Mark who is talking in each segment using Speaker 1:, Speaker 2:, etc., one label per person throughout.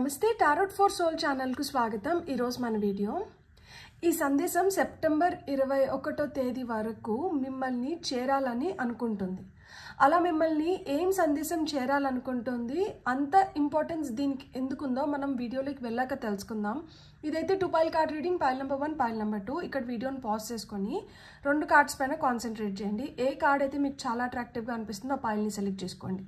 Speaker 1: నమస్తే tarot for soul channel కు స్వాగతం। ఈ రోజు మన వీడియో ఈ సందేశం సెప్టెంబర్ 21వ తేదీ వరకు మిమ్మల్ని చేరాలని అనుకుంటుంది। అలా మిమ్మల్ని ఏం సందేశం చేరాలనుకుంటుంది, అంత ఇంపార్టెన్స్ దీనికి ఎందుకుందో మనం వీడియోలోకి వెళ్ళాక తెలుసుకుందాం। ఇదైతే 2 pile card reading, pile number 1 pile number 2। ఇక్కడ వీడియోని పాజ్ చేసుకొని 2 కార్డ్స్ పైన కాన్సంట్రేట్ చేయండి। ఏ కార్డ్ అయితే మీకు చాలా అట్రాక్టివ్గా అనిపిస్తుందో ఆ పైల్ని సెలెక్ట్ చేసుకోండి।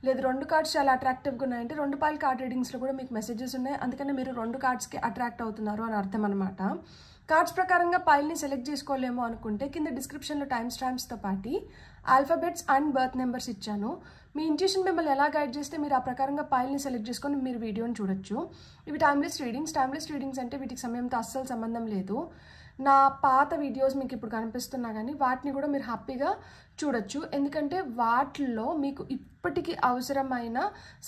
Speaker 1: లేదు 2 కార్డ్స్ చాలా అట్రాక్టివ్గా ఉన్నాయంటే 2 పైల్ కార్డ్ రీడింగ్స్లో కూడా మీకు మెసేజెస్ ఉన్నాయి, అందుకని మీరు 2 కార్డ్స్కి అట్రాక్ట్ అవుతున్నారు అని అర్థం అనమాట। కార్డ్స్ ప్రకారంగా పైల్ని సెలెక్ట్ చేసుకోలేమో అనుకుంటే కింద డిస్క్రిప్షన్లో టైమ్ స్టాంప్స్తో పాటు ఆల్ఫాబెట్స్ అండ్ బర్త్ నెంబర్స్ ఇచ్చాను। మీ ఇంట్యూషన్ మిమ్మల్ని ఎలా గైడ్ చేస్తే మీరు ఆ ప్రకారంగా పైల్ని సెలెక్ట్ చేసుకొని మీరు వీడియోని చూడొచ్చు। ఇవి టైమ్లెస్ రీడింగ్స్ అంటే వీటికి సమయంతో అస్సలు సంబంధం లేదు। నా పాత వీడియోస్ మీకు ఇప్పుడు కనిపిస్తున్నా కానీ వాటిని కూడా మీరు హ్యాపీగా చూడొచ్చు, ఎందుకంటే వాటిల్లో మీకు ఇప్పటికీ అవసరమైన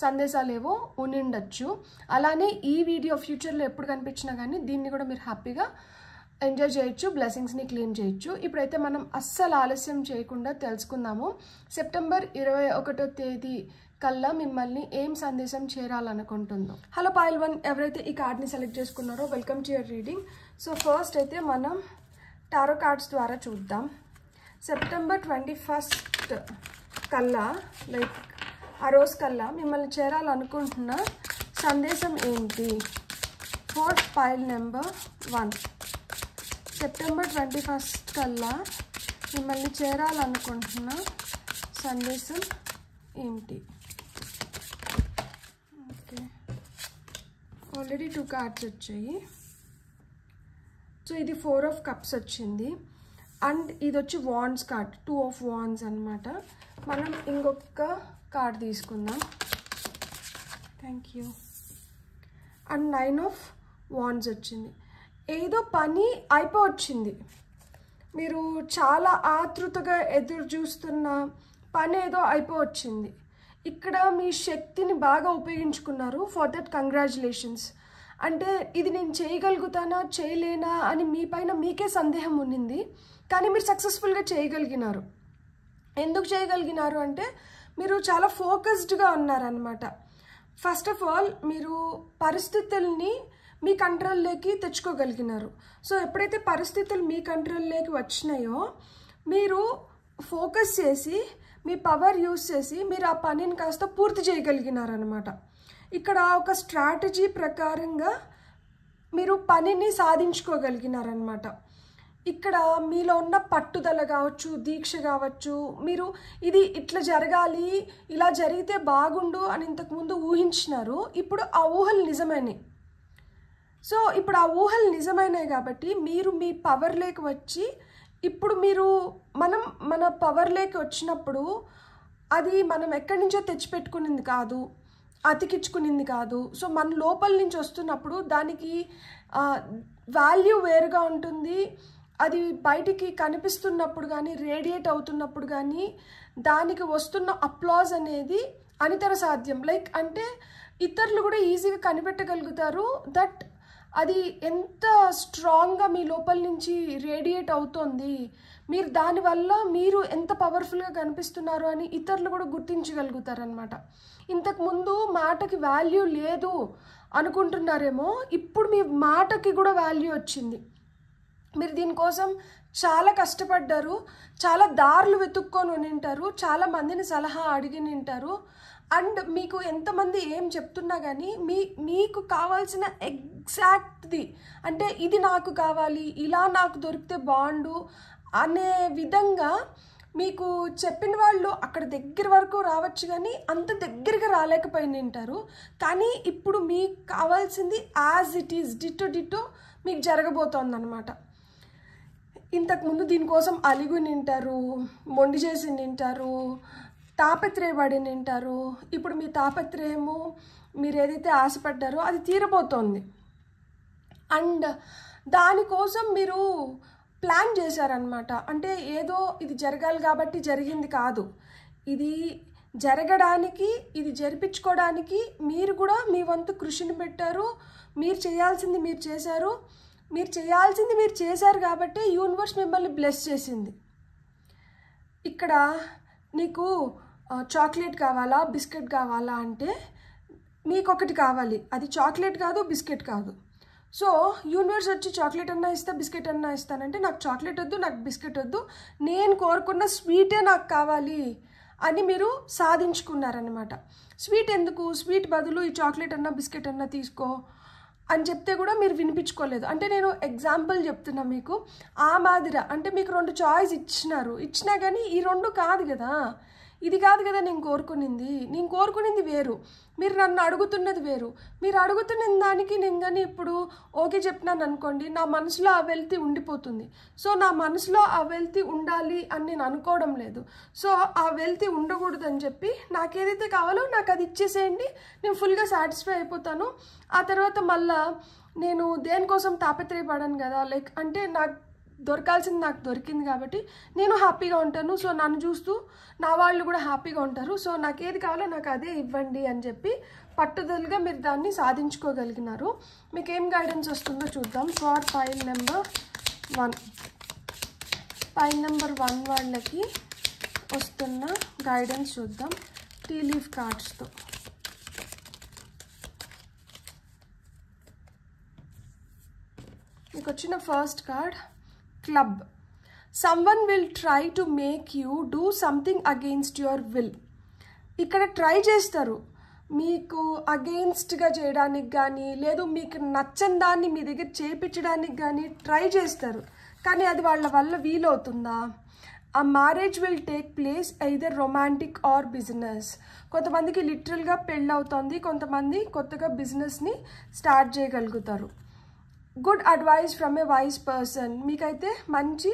Speaker 1: సందేశాలు ఏవో ఉండిండొచ్చు। అలానే ఈ వీడియో ఫ్యూచర్లో ఎప్పుడు కనిపించినా కానీ దీన్ని కూడా మీరు హ్యాపీగా ఎంజాయ్ చేయొచ్చు, బ్లెస్సింగ్స్ని క్లెయిమ్ చేయొచ్చు। ఇప్పుడైతే మనం అస్సలు ఆలస్యం చేయకుండా తెలుసుకుందాము సెప్టెంబర్ 21వ తేదీ కల్లా మిమ్మల్ని ఏం సందేశం చేరాలనుకుంటుందో। హలో పైల్ 1, ఎవరైతే ఈ కార్డ్ని సెలెక్ట్ చేసుకున్నారో welcome to your reading. So first అయితే మనం టారో కార్డ్స్ ద్వారా చూద్దాం। సెప్టెంబర్ 21 కల్లా, లైక్ ఆ రోజు కల్లా మిమ్మల్ని చేరాలనుకుంటున్న సందేశం ఏంటి? ఫర్ పైల్ నెంబర్ 1, సెప్టెంబర్ 21 కల్లా మిమ్మల్ని చేరాలనుకుంటున్న సందేశం ఏంటి? ఓకే, ఆల్రెడీ 2 కార్డ్స్ వచ్చాయి। సో ఇది 4 ఆఫ్ కప్స్ వచ్చింది అండ్ ఇది వచ్చి వాండ్స్ కార్డ్, 2 ఆఫ్ వాండ్స్ అనమాట। మనం ఇంకొక కార్డ్ తీసుకుందాం, thank you. And 9 of wands వచ్చింది। ఏదో పని అయిపోవచ్చింది, మీరు చాలా ఆతృతగా ఎదురు చూస్తున్న పని ఏదో అయిపోవచ్చింది। ఇక్కడ మీ శక్తిని బాగా ఉపయోగించుకున్నారు, ఫర్ దట్ కంగ్రాచులేషన్స్। అంటే ఇది నేను చేయగలుగుతానా చేయలేనా అని మీ పైన మీకే సందేహం ఉన్నింది, కానీ మీరు సక్సెస్ఫుల్గా చేయగలిగినారు। ఎందుకు చేయగలిగినారు అంటే మీరు చాలా ఫోకస్డ్గా ఉన్నారనమాట। ఫస్ట్ ఆఫ్ ఆల్ మీరు పరిస్థితుల్ని మీ కంట్రోల్లోకి తెచ్చుకోగలిగినారు। సో ఎప్పుడైతే పరిస్థితులు మీ కంట్రోల్లోకి వచ్చినాయో మీరు ఫోకస్ చేసి మీ పవర్ యూజ్ చేసి మీరు ఆ పనిని కాస్త పూర్తి చేయగలిగినారనమాట। ఇక్కడ ఒక స్ట్రాటజీ ప్రకారంగా మీరు పనిని సాధించుకోగలిగినారనమాట। ఇక్కడ మీలో ఉన్న పట్టుదల కావచ్చు, దీక్ష కావచ్చు, మీరు ఇది ఇట్లా జరగాలి, ఇలా జరిగితే బాగుండు అని ఇంతకుముందు ఊహించినారు, ఇప్పుడు ఆ ఊహలు నిజమైనవి। సో ఇప్పుడు ఆ ఊహలు నిజమైనాయి కాబట్టి మీరు మీ పవర్లోకి వచ్చి, ఇప్పుడు మీరు మన పవర్లోకి వచ్చినప్పుడు అది మనం ఎక్కడి నుంచో తెచ్చిపెట్టుకునింది కాదు, అతికించుకునింది కాదు। సో మన లోపల నుంచి వస్తున్నప్పుడు దానికి వాల్యూ వేరుగా ఉంటుంది। అది బయటికి కనిపిస్తున్నప్పుడు కానీ, రేడియేట్ అవుతున్నప్పుడు కానీ దానికి వస్తున్న అప్లాజ్ అనేది అనితర సాధ్యం। లైక్ అంటే ఇతరులు కూడా ఈజీగా కనిపెట్టగలుగుతారు దట్ అది ఎంత స్ట్రాంగ్గా మీ లోపల నుంచి రేడియేట్ అవుతుంది, మీరు దానివల్ల మీరు ఎంత పవర్ఫుల్గా కనిపిస్తున్నారు అని ఇతరులు కూడా గుర్తించగలుగుతారనమాట। ఇంతకుముందు మాటకి వాల్యూ లేదు అనుకుంటున్నారేమో, ఇప్పుడు మీ మాటకి కూడా వాల్యూ వచ్చింది। మీరు దీనికోసం చాలా కష్టపడ్డారు, చాలా దారులు వెతుక్కొని ఉండింటారు, చాలా మందిని సలహా అడిగి నింటారు। అండ్ మీకు ఎంతమంది ఏం చెప్తున్నా కానీ మీకు కావాల్సిన ఎగ్జాక్ట్ది, అంటే ఇది నాకు కావాలి, ఇలా నాకు దొరికితే బాగుండు అనే విధంగా మీకు చెప్పిన వాళ్ళు అక్కడ దగ్గర వరకు రావచ్చు, కానీ అంత దగ్గరగా రాలేకపోయినంటారు। కానీ ఇప్పుడు మీకు కావాల్సింది యాజ్ ఇట్ ఈజ్ డిట్టో మీకు జరగబోతోంది అనమాట। ఇంతకుముందు దీనికోసం అలిగి నింటారు, మొండి చేసి నింటారు, తాపత్రయపడి నింటారు। ఇప్పుడు మీ తాపత్రయము మీరు ఏదైతే ఆశపడ్డారో అది తీరబోతోంది అండ్ దానికోసం మీరు ప్లాన్ చేశారనమాట। అంటే ఏదో ఇది జరగాలి కాబట్టి జరిగింది కాదు, ఇది జరగడానికి, ఇది జరిపించుకోవడానికి మీరు కూడా మీ వంతు కృషిని పెట్టారు। మీరు చేయాల్సింది మీరు చేశారు, మీరు చేయాల్సింది మీరు చేశారు కాబట్టి యూనివర్స్ మిమ్మల్ని బ్లెస్ చేసింది। ఇక్కడ నీకు చాక్లెట్ కావాలా, బిస్కెట్ కావాలా అంటే మీకు ఒకటి కావాలి, అది చాక్లెట్ కాదు, బిస్కెట్ కాదు. సో యూనివర్స్ వచ్చి చాక్లెట్ అన్నా ఇస్తా, బిస్కెట్ అన్నా ఇస్తానంటే నాకు చాక్లెట్ వద్దు, నాకు బిస్కెట్ వద్దు, నేను కోరుకున్న స్వీటే నాకు కావాలి అని మీరు సాధించుకున్నారనమాట. స్వీట్ ఎందుకు, స్వీట్ బదులు ఈ చాక్లెట్ అన్నా బిస్కెట్ అన్నా తీసుకో అని చెప్తే కూడా మీరు వినిపించుకోలేదు. అంటే నేను ఎగ్జాంపుల్ చెప్తున్నా మీకు. ఆ మాదిరా అంటే మీకు 2 చాయిస్ ఇచ్చినా కానీ ఈ 2 కాదు కదా, ఇది కాదు కదా నేను కోరుకునింది వేరు, మీరు నన్ను అడుగుతున్నది వేరు. మీరు అడుగుతున్న దానికి నేను కానీ ఇప్పుడు ఓకే చెప్పినాను అనుకోండి, నా మనసులో ఆ వెల్తి ఉండిపోతుంది. సో నా మనసులో ఆ వెల్తి ఉండాలి అని నేను అనుకోవడం లేదు. సో ఆ వెల్తి ఉండకూడదు అని చెప్పి నాకు ఏదైతే కావాలో నాకు అది ఇచ్చేసేయండి, నేను ఫుల్గా సాటిస్ఫై అయిపోతాను. ఆ తర్వాత మళ్ళా నేను దేనికోసం తాపత్రయపడాను కదా, లైక్ అంటే నాకు దొరకాల్సింది నాకు దొరికింది కాబట్టి నేను హ్యాపీగా ఉంటాను. సో నన్ను చూస్తూ నా వాళ్ళు కూడా హ్యాపీగా ఉంటారు. సో నాకు ఏది కావాలో నాకు అదే ఇవ్వండి అని చెప్పి పట్టుదలగా మీరు దాన్ని సాధించుకోగలిగినారు. మీకు ఏం గైడెన్స్ వస్తుందో చూద్దాం. ఫర్ పైల్ నెంబర్ 1 వాళ్ళకి వస్తున్న గైడెన్స్ చూద్దాం టీ లీఫ్ కార్డ్స్తో. మీకు వచ్చిన first card club. Someone will try to make you do something against your will. ఇక్కడ ట్రై చేస్తారు మీకు అగెయిన్స్ట్గా చేయడానికి కానీ, లేదు మీకు నచ్చని దాన్ని మీ దగ్గర చేయించడానికి కానీ ట్రై చేస్తారు. కానీ అది వాళ్ళ వల్ల వీలవుతుందా? ఆ marriage will take place either romantic or business. కొంతమందికి లిటరల్గా పెళ్ళవుతుంది, కొంతమంది కొత్తగా బిజినెస్ని స్టార్ట్ చేయగలుగుతారు. Good advice from a wise person. మీకైతే మంచి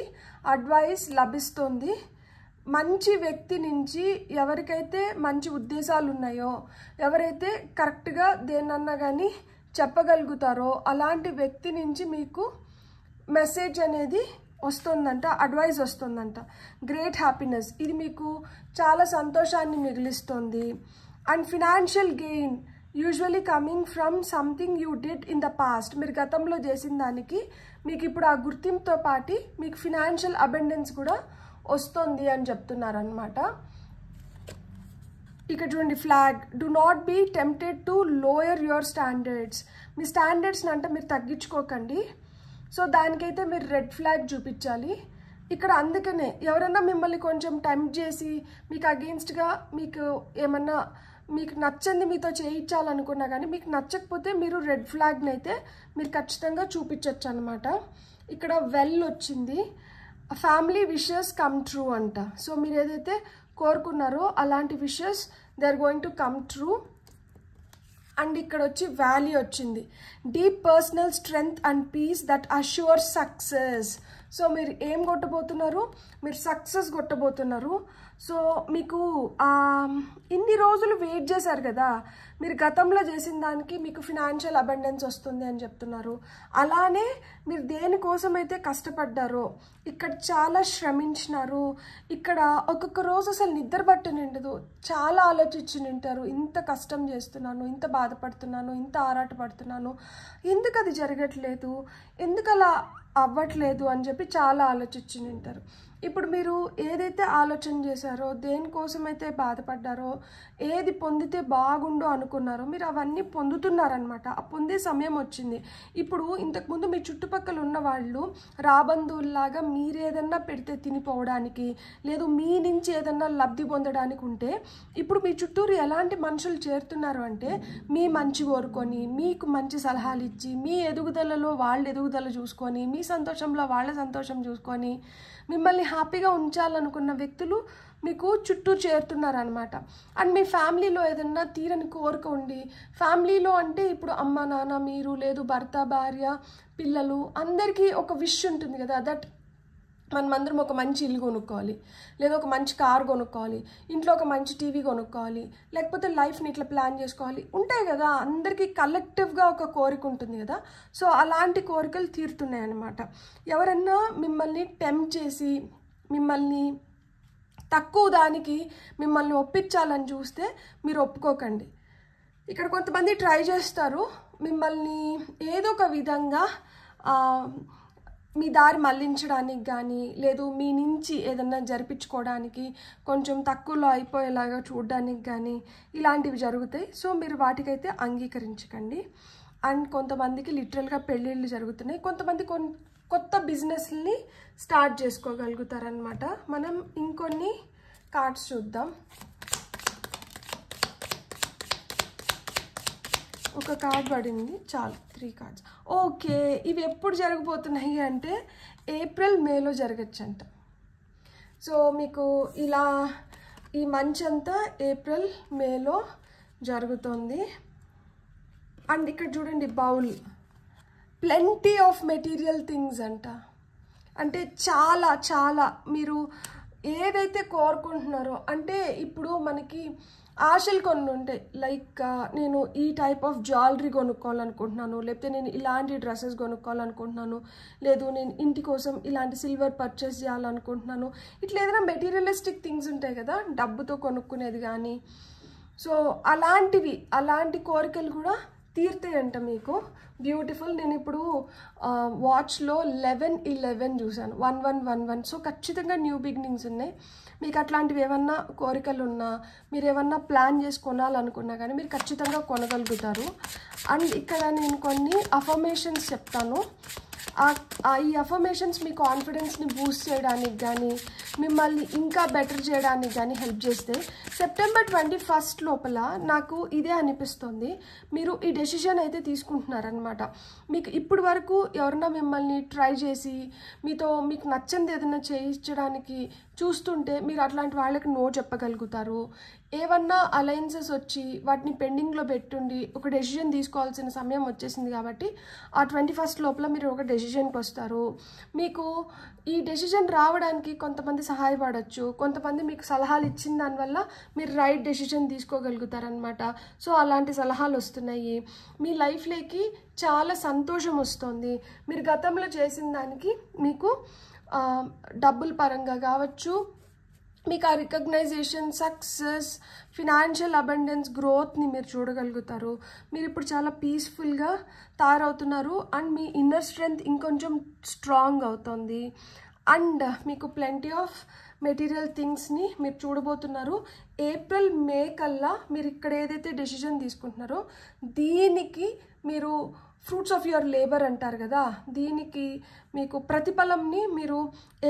Speaker 1: అడ్వైస్ లభిస్తుంది మంచి వ్యక్తి నుంచి. ఎవరికైతే మంచి ఉద్దేశాలు ఉన్నాయో, ఎవరైతే కరెక్ట్గా దేన్నన్నా కానీ చెప్పగలుగుతారో అలాంటి వ్యక్తి నుంచి మీకు మెసేజ్ అనేది వస్తుందంట, అడ్వైస్ వస్తుందంట. గ్రేట్ హ్యాపీనెస్, ఇది మీకు చాలా సంతోషాన్ని మిగిలిస్తుంది. And financial gain usually coming from something you did in the past. మీరు గతంలో చేసిన దానికి మీకు ఇప్పుడు ఆ గుర్తింపుతో పాటు మీకు ఫినాన్షియల్ అబెండెన్స్ కూడా వస్తుంది అని చెప్తున్నారనమాట. ఇక్కడ చూడండి flag. Do not be tempted to lower your standards. మీ స్టాండర్డ్స్ని అంటే మీరు తగ్గించుకోకండి. సో దానికైతే మీరు రెడ్ ఫ్లాగ్ చూపించాలి ఇక్కడ. అందుకనే ఎవరన్నా మిమ్మల్ని కొంచెం టెంప్ట్ చేసి మీకు అగెయిన్స్ట్గా మీకు ఏమన్నా మీకు నచ్చంది మీతో చేయించాలనుకున్నా కానీ మీకు నచ్చకపోతే మీరు రెడ్ ఫ్లాగ్ని అయితే మీరు ఖచ్చితంగా చూపించవచ్చు అనమాట. ఇక్కడ వెల్ వచ్చింది. ఫ్యామిలీ విషెస్ కమ్ ట్రూ అంట. సో మీరు ఏదైతే కోరుకున్నారో అలాంటి wishes they are going to come true. And ఇక్కడ వచ్చి వాల్యూ వచ్చింది. Deep personal strength and peace that assure success. So మీరు ఏం కొట్టబోతున్నారు? మీరు సక్సెస్ కొట్టబోతున్నారు. సో మీకు ఇన్ని రోజులు వెయిట్ చేశారు కదా, మీరు గతంలో చేసిన దానికి మీకు ఫినాన్షియల్ అబండెన్స్ వస్తుంది అని చెప్తున్నారు. అలానే మీరు దేనికోసం అయితే కష్టపడ్డారో, ఇక్కడ చాలా శ్రమించినారు. ఇక్కడ ఒక్కొక్క రోజు అసలు నిద్ర పట్టి నిండదు, చాలా ఆలోచించి నింటారు. ఇంత కష్టం చేస్తున్నాను, ఇంత బాధపడుతున్నాను, ఇంత ఆరాటపడుతున్నాను, ఎందుకు అది జరగట్లేదు, ఎందుకు అలా అవ్వట్లేదు అని చెప్పి చాలా ఆలోచించి నింటారు. ఇప్పుడు మీరు ఏదైతే ఆలోచన చేశారో, దేనికోసమైతే బాధపడ్డారో, ఏది పొందితే బాగుండో అనుకున్నారో మీరు అవన్నీ పొందుతున్నారనమాట. ఆ పొందే సమయం వచ్చింది. ఇప్పుడు ఇంతకుముందు మీ చుట్టుపక్కల ఉన్న వాళ్ళు రాబంధువుల్లాగా మీరేదన్నా పెడితే తినిపోవడానికి, లేదు మీ నుంచి ఏదన్నా లబ్ధి పొందడానికి ఉంటే, ఇప్పుడు మీ చుట్టూరు ఎలాంటి మనుషులు చేరుతున్నారు అంటే మీ మంచి కోరుకొని, మీకు మంచి సలహాలు ఇచ్చి, మీ ఎదుగుదలలో వాళ్ళ ఎదుగుదల చూసుకొని, మీ సంతోషంలో వాళ్ళ సంతోషం చూసుకొని, మిమ్మల్ని హ్యాపీగా ఉంచాలనుకున్న వ్యక్తులు మీకు చుట్టూ చేరుతున్నారనమాట. అండ్ మీ ఫ్యామిలీలో ఏదన్నా తీరని కోరిక ఉండి, ఫ్యామిలీలో అంటే ఇప్పుడు అమ్మ నాన్న మీరు, లేదు భర్త భార్య పిల్లలు, అందరికీ ఒక విష్ ఉంటుంది కదా, దట్ మనమందరం ఒక మంచి ఇల్లు కొనుక్కోవాలి, లేదా ఒక మంచి కార్ కొనుక్కోవాలి, ఇంట్లో ఒక మంచి టీవీ కొనుక్కోవాలి, లేకపోతే లైఫ్ని ఇట్లా ప్లాన్ చేసుకోవాలి, ఉంటాయి కదా. అందరికీ కలెక్టివ్గా ఒక కోరిక ఉంటుంది కదా. సో అలాంటి కోరికలు తీరుతున్నాయి అన్నమాట. ఎవరన్నా మిమ్మల్ని టెంప్ట్ చేసి, మిమ్మల్ని తక్కువ దానికి మిమ్మల్ని ఒప్పించాలని చూస్తే మీరు ఒప్పుకోకండి. ఇక్కడ కొంతమంది ట్రై చేస్తారు మిమ్మల్ని ఏదో ఒక విధంగా మీ దారి మళ్లించడానికి కానీ లేదు మీ నుంచి ఏదన్నా జరిపించుకోవడానికి కొంచెం తక్కువలో అయిపోయేలాగా చూడడానికి కానీ ఇలాంటివి జరుగుతాయి. సో మీరు వాటికైతే అంగీకరించకండి. అండ్ కొంతమందికి లిటరల్గా పెళ్ళిళ్ళు జరుగుతున్నాయి, కొంతమంది కొత్త బిజినెస్ని స్టార్ట్ చేసుకోగలుగుతారనమాట. మనం ఇంకొన్ని కార్డ్స్ చూద్దాం. ఒక కార్డ్ పడింది, చాలు 3 కార్డ్స్. ఓకే, ఇవి ఎప్పుడు జరగబోతున్నాయి అంటే ఏప్రిల్ మేలో జరగచ్చంట. సో మీకు ఇలా ఈ మంచ్ అంతా ఏప్రిల్ మేలో జరుగుతుంది. అండ్ ఇక్కడ చూడండి, bowl, plenty of material things అంట. అంటే చాలా చాలా మీరు ఏదైతే కోరుకుంటున్నారో, అంటే ఇప్పుడు మనకి ఆశలు కొన్ని ఉంటాయి. లైక్ నేను ఈ టైప్ ఆఫ్ జ్యువెలరీ కొనుక్కోవాలనుకుంటున్నాను, లేకపోతే నేను ఇలాంటి డ్రెస్సెస్ కొనుక్కోవాలనుకుంటున్నాను, లేదు నేను ఇంటి కోసం ఇలాంటి సిల్వర్ పర్చేస్ చేయాలనుకుంటున్నాను. ఇట్లా ఏదైనా మెటీరియలిస్టిక్ థింగ్స్ ఉంటాయి కదా, డబ్బుతో కొనుక్కునేది కానీ. సో అలాంటి కోరికలు కూడా తీరుతాయంట మీకు. బ్యూటిఫుల్. నేను ఇప్పుడు వాచ్లో 11/11 చూసాను, 1111. సో ఖచ్చితంగా న్యూ బిగినింగ్స్ ఉన్నాయి. మీకు అట్లాంటివి ఏమన్నా కోరికలు ఉన్నా, మీరు ఏమన్నా ప్లాన్ చేసి కొనాలనుకున్నా కానీ మీరు ఖచ్చితంగా కొనగలుగుతారు. అండ్ ఇక్కడ నేను కొన్ని అఫర్మేషన్స్ చెప్తాను. ఈ అఫర్మేషన్స్ మీ కాన్ఫిడెన్స్ని బూస్ట్ చేయడానికి కానీ మిమ్మల్ని ఇంకా బెటర్ చేయడానికి కానీ హెల్ప్ చేస్తే సెప్టెంబర్ 21 లోపల నాకు ఇదే అనిపిస్తుంది, మీరు ఈ డెసిషన్ అయితే తీసుకుంటున్నారనమాట. మీకు ఇప్పుడు వరకు ఎవరన్నా మిమ్మల్ని ట్రై చేసి మీకు నచ్చంది ఏదైనా చేయించడానికి చూస్తుంటే మీరు అట్లాంటి వాళ్ళకి నో చెప్పగలుగుతారు. ఏమన్నా అలయన్సెస్ వచ్చి వాటిని పెండింగ్లో పెట్టుండి ఒక డెసిషన్ తీసుకోవాల్సిన సమయం వచ్చేసింది కాబట్టి ఆ 21 లోపల మీరు ఒక డెసిషన్కి వస్తారు. మీకు ఈ డెసిషన్ రావడానికి కొంతమంది సహాయపడవచ్చు, కొంతమంది మీకు సలహాలు ఇచ్చిన దానివల్ల మీరు రైట్ డెసిషన్ తీసుకోగలుగుతారనమాట. సో అలాంటి సలహాలు వస్తున్నాయి. మీ లైఫ్లోకి చాలా సంతోషం వస్తుంది. మీరు గతంలో చేసిన దానికి మీకు డబ్బుల పరంగా కావచ్చు, మీకు ఆ రికగ్నైజేషన్, సక్సెస్, ఫినాన్షియల్ అబండెన్స్, గ్రోత్ని మీరు చూడగలుగుతారు. మీరు ఇప్పుడు చాలా పీస్ఫుల్గా తయారవుతున్నారు. అండ్ మీ ఇన్నర్ స్ట్రెంగ్త్ ఇంకొంచెం స్ట్రాంగ్ అవుతుంది. అండ్ మీకు ప్లెంటీ ఆఫ్ మెటీరియల్ థింగ్స్ని మీరు చూడబోతున్నారు. ఏప్రిల్ మే కల్లా మీరు ఇక్కడ ఏదైతే డెసిషన్ తీసుకుంటున్నారో దీనికి మీరు ఫ్రూట్స్ ఆఫ్ యువర్ లేబర్ అంటారు కదా, దీనికి మీకు ప్రతిఫలంని మీరు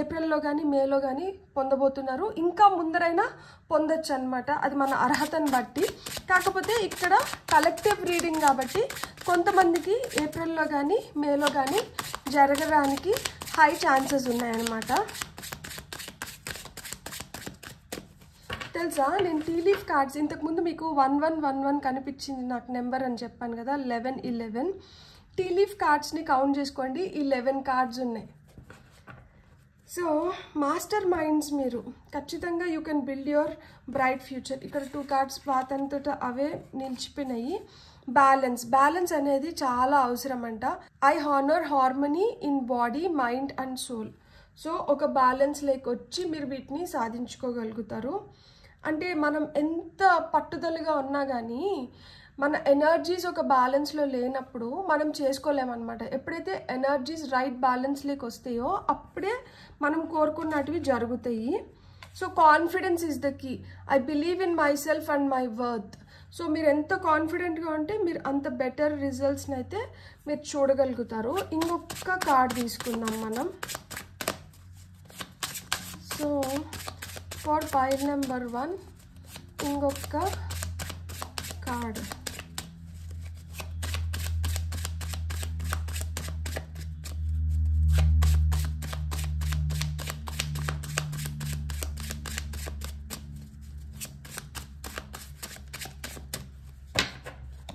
Speaker 1: ఏప్రిల్లో కానీ మేలో కానీ పొందబోతున్నారు. ఇంకా ముందరైనా పొందొచ్చు అనమాట, అది మన అర్హతను బట్టి. కాకపోతే ఇక్కడ కలెక్టివ్ రీడింగ్ కాబట్టి కొంతమందికి ఏప్రిల్లో కానీ మేలో కానీ జరగడానికి హై ఛాన్సెస్ ఉన్నాయన్నమాట. తెలుసా, నేను టీ లీఫ్ కార్డ్స్ ఇంతకుముందు మీకు 1111 కనిపించింది నాకు నెంబర్ అని చెప్పాను కదా, 1111. టీ లీఫ్ కార్డ్స్ని కౌంట్ చేసుకోండి, 11 కార్డ్స్ ఉన్నాయి. సో మాస్టర్ మైండ్స్ మీరు ఖచ్చితంగా you can build your bright future. ఇక్కడ 2 కార్డ్స్ పాతంతట అవే నిలిచిపోయినాయి. బ్యాలెన్స్ అనేది చాలా అవసరం అంట. I honour harmony in body, mind and soul. So ఒక బ్యాలెన్స్ వచ్చి మీరు వీటిని సాధించుకోగలుగుతారు. అంటే మనం ఎంత పట్టుదలగా ఉన్నా కానీ మన ఎనర్జీస్ ఒక బ్యాలెన్స్లో లేనప్పుడు మనం చేసుకోలేమన్నమాట. ఎప్పుడైతే ఎనర్జీస్ రైట్ బ్యాలెన్స్లోకి వస్తాయో అప్పుడే మనం కోరుకున్నటివి జరుగుతాయి. So confidence is the key. I believe in myself and my worth. So మీరు ఎంత కాన్ఫిడెంట్గా ఉంటే మీరు అంత బెటర్ రిజల్ట్స్ని అయితే మీరు చూడగలుగుతారు. ఇంకొక కార్డ్ తీసుకుందాం మనం. సో ఫర్ పైల్ నెంబర్ 1 ఇంకొక కార్డ్.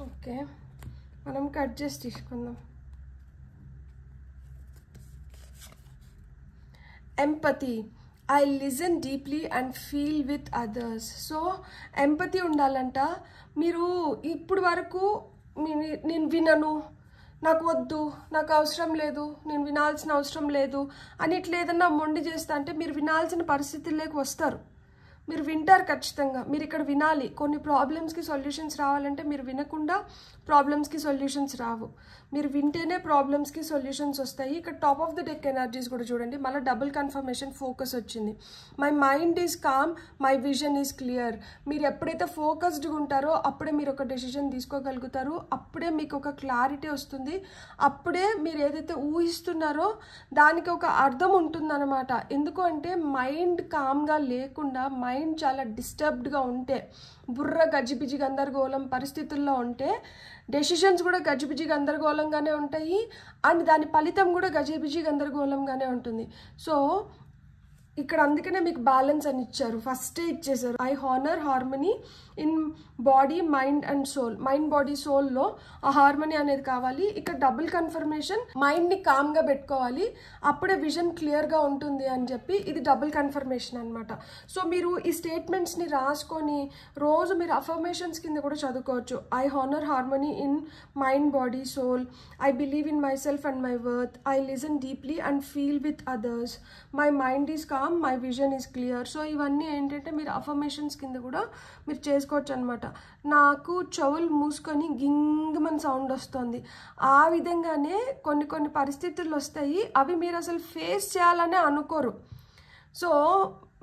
Speaker 1: ఓకే, మనం కట్ చేసి తీసుకుందాం. Empathy. I listen deeply and feel with others. So empathy ఉండాలంట. మీరు ఇప్పుడు వరకు నేను వినను, నాకు వద్దు, నాకు అవసరం లేదు, నేను వినాల్సిన అవసరం లేదు అని ఇట్లా ఏదన్నా మొండి చేస్తా అంటే మీరు వినాల్సిన పరిస్థితుల్లోకి వస్తారు. మీరు వింటారు ఖచ్చితంగా. మీరు ఇక్కడ వినాలి. కొన్ని ప్రాబ్లమ్స్కి సొల్యూషన్స్ రావాలంటే మీరు వినకుండా ప్రాబ్లమ్స్కి సొల్యూషన్స్ రావు. మీరు వింటేనే ప్రాబ్లమ్స్కి సొల్యూషన్స్ వస్తాయి. ఇక్కడ top of the deck energies కూడా చూడండి. మళ్ళీ డబుల్ కన్ఫర్మేషన్ ఫోకస్ వచ్చింది. My mind is calm, my vision is clear. మీరు ఎప్పుడైతే ఫోకస్డ్గా ఉంటారో అప్పుడే మీరు ఒక డెసిషన్ తీసుకోగలుగుతారు. అప్పుడే మీకు ఒక క్లారిటీ వస్తుంది. అప్పుడే మీరు ఏదైతే ఊహిస్తున్నారో దానికి ఒక అర్థం ఉంటుందన్నమాట. ఎందుకు అంటే మైండ్ కామ్గా లేకుండా, మైండ్ చాలా డిస్టర్బ్డ్గా ఉంటే, బుర్ర గజిబిజి గందరగోళం పరిస్థితుల్లో ఉంటే డెసిషన్స్ కూడా గజిబిజి గందరగోళంగానే ఉంటాయి. అండ్ దాని ఫలితం కూడా గజిబిజి గందరగోళంగానే ఉంటుంది. సో ఇక్కడ అందుకనే మీకు బ్యాలెన్స్ అని ఇచ్చారు. ఫస్టే ఇచ్చేసారు. I honour harmony in body, mind and soul. Mind, body, సోల్లో ఆ హార్మనీ అనేది కావాలి. ఇక్కడ డబుల్ కన్ఫర్మేషన్, మైండ్ని కామ్గా పెట్టుకోవాలి, అప్పుడే విజన్ క్లియర్గా ఉంటుంది అని చెప్పి ఇది డబుల్ కన్ఫర్మేషన్ అనమాట. సో మీరు ఈ స్టేట్మెంట్స్ని రాసుకొని రోజు మీరు అఫర్మేషన్స్ కింద కూడా చదువుకోవచ్చు. I honour harmony in mind, body, soul. I believe in myself and my worth. I listen deeply and feel with others. My mind is calm, my vision is clear. So ఇవన్నీ ఏంటంటే మీరు affirmations కింద కూడా మీరు చేసుకోవచ్చు అనమాట. నాకు చెవులు మూసుకొని గింగమని సౌండ్ వస్తుంది. ఆ విధంగానే కొన్ని పరిస్థితులు వస్తాయి. అవి మీరు అసలు ఫేస్ చేయాలనే అనుకోరు. సో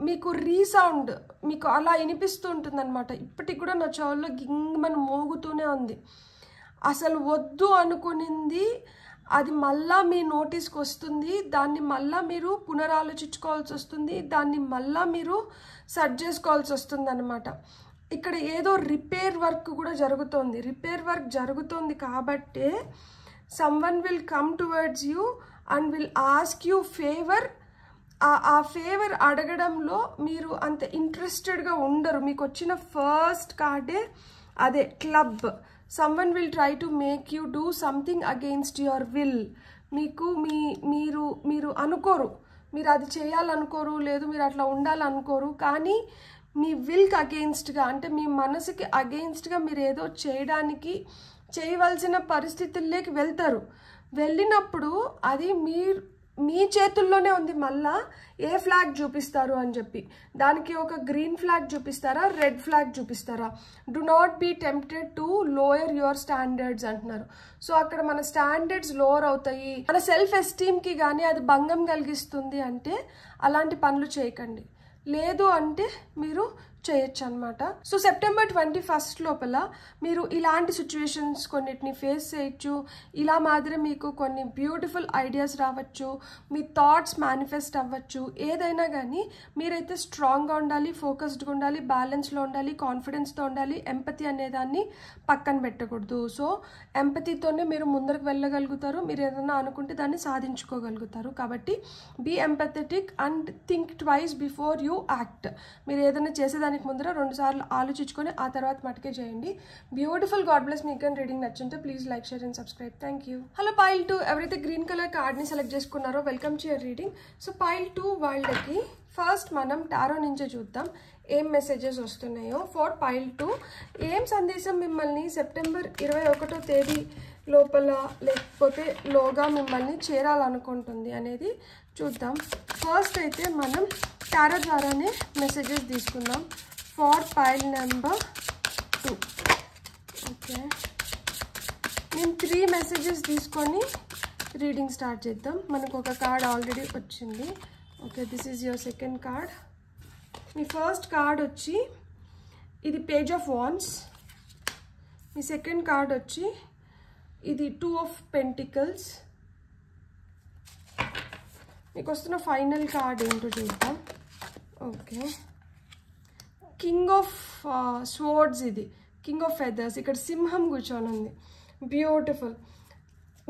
Speaker 1: మీకు రీసౌండ్ మీకు అలా వినిపిస్తూ ఉంటుందన్నమాట. ఇప్పటికి కూడా నా చెవుల్లో గింగమని మోగుతూనే ఉంది. అసలు వద్దు అనుకునింది అది మళ్ళా మీ నోటీస్కి వస్తుంది. దాన్ని మళ్ళా మీరు పునరాలోచించుకోవాల్సి వస్తుంది. దాన్ని మళ్ళా మీరు సెట్ చేసుకోవాల్సి వస్తుంది అనమాట. ఇక్కడ ఏదో రిపేర్ వర్క్ కూడా జరుగుతుంది. రిపేర్ వర్క్ జరుగుతుంది కాబట్టే someone will come towards you and will ask you favour. ఆ ఫేవర్ అడగడంలో మీరు అంత ఇంట్రెస్టెడ్గా ఉండరు. మీకు వచ్చిన ఫస్ట్ కార్డే అదే club. Someone will try to make you do something against your will. మీకు మీరు అనుకోరు, మీరు అది చేయాలనుకోరు, లేదు మీరు అట్లా ఉండాలనుకోరు. కానీ మీ విల్కి అగెయిన్స్ట్గా, అంటే మీ మనసుకి అగెయిన్స్ట్గా మీరు ఏదో చేయవలసిన పరిస్థితుల్లోకి వెళ్తారు. వెళ్ళినప్పుడు అది మీ చేతుల్లోనే ఉంది. మళ్ళా ఏ ఫ్లాగ్ చూపిస్తారు అని చెప్పి, దానికి ఒక గ్రీన్ ఫ్లాగ్ చూపిస్తారా, రెడ్ ఫ్లాగ్ చూపిస్తారా? Do not be tempted to lower your standards అంటున్నారు. సో అక్కడ మన స్టాండర్డ్స్ లోవర్ అవుతాయి, మన సెల్ఫ్ ఎస్టీమ్కి కానీ అది భంగం కలిగిస్తుంది అంటే అలాంటి పనులు చేయకండి. లేదు అంటే మీరు చేయొచ్చు అనమాట. సో సెప్టెంబర్ 21 లోపల మీరు ఇలాంటి సిచ్యువేషన్స్ కొన్నిటిని ఫేస్ చేయొచ్చు. ఇలా మాదిరి మీకు కొన్ని బ్యూటిఫుల్ ఐడియాస్ రావచ్చు, మీ థాట్స్ మేనిఫెస్ట్ అవ్వచ్చు. ఏదైనా కానీ మీరైతే స్ట్రాంగ్గా ఉండాలి, ఫోకస్డ్గా ఉండాలి, బ్యాలెన్స్లో ఉండాలి, కాన్ఫిడెన్స్తో ఉండాలి. ఎంపతి అనేదాన్ని పక్కన పెట్టకూడదు. సో ఎంపతితోనే మీరు ముందరకు వెళ్ళగలుగుతారు. మీరు ఏదైనా అనుకుంటే దాన్ని సాధించుకోగలుగుతారు. కాబట్టి be empathetic and think twice before you act. మీరు ఏదైనా చేసేదానికి ముందర 2 సార్లు ఆలోచించుకొని ఆ తర్వాత మటుకే చేయండి. బ్యూటిఫుల్. God bless. మీకు కానీ రీడింగ్ నచ్చుంటే please like, share and subscribe. Thank you. Hello pile 2, ఎవరైతే గ్రీన్ కలర్ కార్డ్ని సెలెక్ట్ చేసుకున్నారో welcome to your reading. So pile 2 వాళ్ళకి ఫస్ట్ మనం టారో నుంచే చూద్దాం ఏం మెసేజెస్ వస్తున్నాయో. ఫర్ పైల్ 2 ఏం సందేశం మిమ్మల్ని సెప్టెంబర్ 21వ తేదీ లోపల లేకపోతే లోగా మిమ్మల్ని చేరాలనుకుంటుంది అనేది చూద్దాం. ఫస్ట్ అయితే మనం టారో ద్వారానే మెసేజెస్ తీసుకుందాం ఫర్ పైల్ నెంబర్ 2. ఓకే, నేను 3 మెసేజెస్ తీసుకొని రీడింగ్ స్టార్ట్ చేద్దాం. మనకు ఒక కార్డ్ ఆల్రెడీ వచ్చింది. Okay, this is your second card. Me first card వచ్చి ఇది page of wands. Me second card వచ్చి ఇది 2 ఆఫ్ పెంటికల్స్. మీకు వస్తున్న ఫైనల్ కార్డ్ ఏంటో చూద్దాం. Okay, king of swords. ఇది కింగ్ ఆఫ్ ఫెదర్స్. ఇక్కడ సింహం కూర్చొని ఉంది. బ్యూటిఫుల్.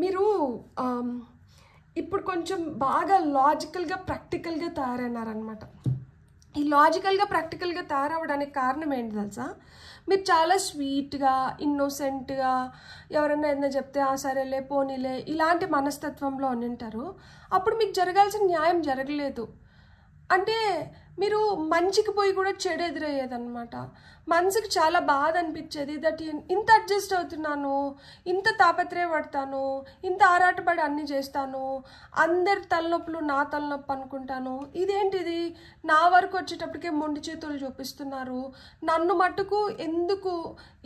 Speaker 1: మీరు ఇప్పుడు కొంచెం బాగా లాజికల్గా ప్రాక్టికల్గా తయారైనారనమాట. ఈ లాజికల్గా ప్రాక్టికల్గా తయారవడానికి కారణం ఏంటి తెలుసా? మీరు చాలా స్వీట్గా, ఇన్నోసెంట్గా, ఎవరైనా ఏదైనా చెప్తే ఆ సరేలే పోనీలే ఇలాంటి మనస్తత్వంలో ఉంటారు. అప్పుడు మీకు జరగాల్సిన న్యాయం జరగలేదు. అంటే మీరు మంచికి పోయి కూడా చెడు ఎదురయ్యేదన్నమాట. మనసుకి చాలా బాధ అనిపించేది దట్ ఇంత అడ్జస్ట్ అవుతున్నాను, ఇంత తాపత్రయపడతాను, ఇంత ఆరాటపడి అన్నీ చేస్తాను, అందరి తలనొప్పులు నా తలనొప్పి అనుకుంటాను, ఇదేంటిది నా వరకు వచ్చేటప్పటికే మొండి చేతులు చూపిస్తున్నారు, నన్ను మట్టుకు ఎందుకు